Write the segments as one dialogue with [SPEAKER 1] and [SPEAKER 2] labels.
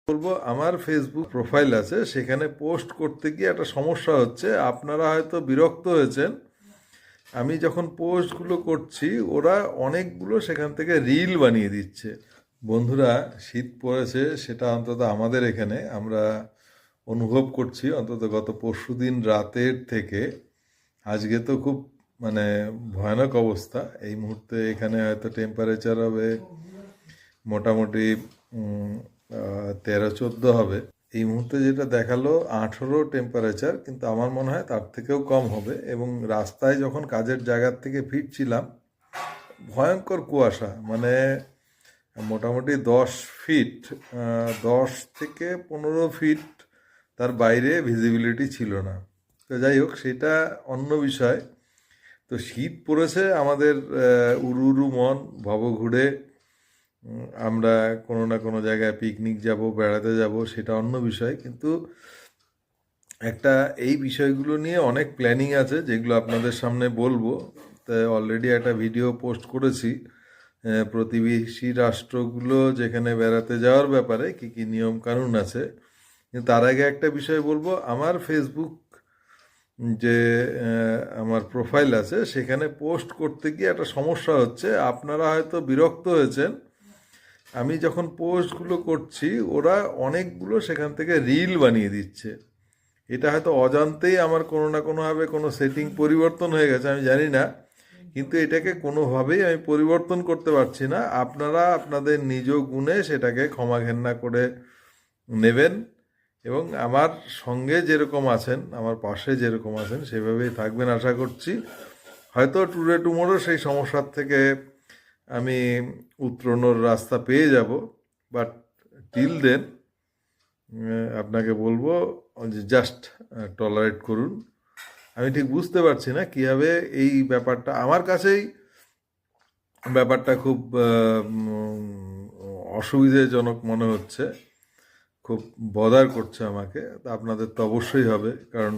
[SPEAKER 1] বলবো আমার Facebook profile আছে, সেখানে পোস্ট করতে গিয়ে একটা সমস্যা হচ্ছে। আপনারা হয়তো বিরক্ত হয়েছেন, আমি যখন পোস্টগুলো করছি ওরা অনেকগুলো সেখান থেকে রিল বানিয়ে দিচ্ছে। বন্ধুরা, শীত পড়েছে, সেটা অন্তত আমাদের এখানে আমরা অনুভব করছি অন্তত গত পরশুদিন রাতের থেকে। আজকে তো খুব মানে ভয়ানক অবস্থা। এই মুহূর্তে এখানে হয়তো টেম্পারেচার হবে মোটামুটি 13-14 হবে। এই মুহূর্তে যেটা দেখালো 18 টেম্পারেচার, কিন্তু আমার মনে হয় তার থেকেও কম হবে। এবং রাস্তায় যখন কাজের জায়গার থেকে ফিরছিলাম, ভয়ঙ্কর কুয়াশা, মানে মোটামুটি 10 ফিট, 10 থেকে 15 ফিট তার বাইরে ভিজিবিলিটি ছিল না। তো যাই হোক, সেটা অন্য বিষয়। তো শীত পড়েছে, আমাদের উড়ু উড়ু মন, ভবঘুরে আমরা কোনো না কোনো জায়গায় পিকনিক যাব, বেড়াতে যাব, সেটা অন্য বিষয়। কিন্তু একটা এই বিষয়গুলো নিয়ে অনেক প্ল্যানিং আছে, যেগুলো আপনাদের সামনে বলবো। তো অলরেডি একটা ভিডিও পোস্ট করেছি প্রতিবেশী রাষ্ট্রগুলো যেখানে বেড়াতে যাওয়ার ব্যাপারে কি কি নিয়ম কানুন আছে। কিন্তু তার আগে একটা বিষয় বলবো, আমার ফেসবুক যে আমার প্রোফাইল আছে সেখানে পোস্ট করতে গিয়ে একটা সমস্যা হচ্ছে। আপনারা হয়তো বিরক্ত হয়েছেন, আমি যখন পোস্টগুলো করছি ওরা অনেকগুলো সেখান থেকে রিল বানিয়ে দিচ্ছে। এটা হয়তো অজান্তেই আমার কোনো না কোনোভাবে কোনো সেটিং পরিবর্তন হয়ে গেছে, আমি জানি না। কিন্তু এটাকে কোনোভাবেই আমি পরিবর্তন করতে পারছি না। আপনারা আপনাদের নিজ গুণে সেটাকে ক্ষমা ঘেন্না করে নেবেন এবং আমার সঙ্গে যেরকম আছেন, আমার পাশে যেরকম আছেন সেভাবেই থাকবেন আশা করছি। হয়তো টুডে টুমোরো সেই সমস্যার থেকে আমি উত্তরণের রাস্তা পেয়ে যাব, বাট টিল দেন আপনাকে বলবো যে জাস্ট টলারেট করুন। আমি ঠিক বুঝতে পারছি না কীভাবে এই ব্যাপারটা, আমার কাছেই ব্যাপারটা খুব অসুবিধাজনক মনে হচ্ছে, খুব বদার করছে আমাকে। তা আপনাদের তো অবশ্যই হবে, কারণ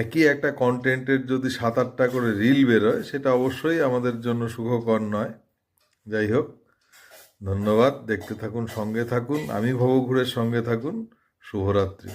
[SPEAKER 1] একই একটা কন্টেন্টের যদি 7-8টা করে রিল বেরোয়, সেটা অবশ্যই আমাদের জন্য সুখকর নয়। যাই হোক, ধন্যবাদ। দেখতে থাকুন, সঙ্গে থাকুন, আমি ভবঘুরের সঙ্গে থাকুন। শুভরাত্রি।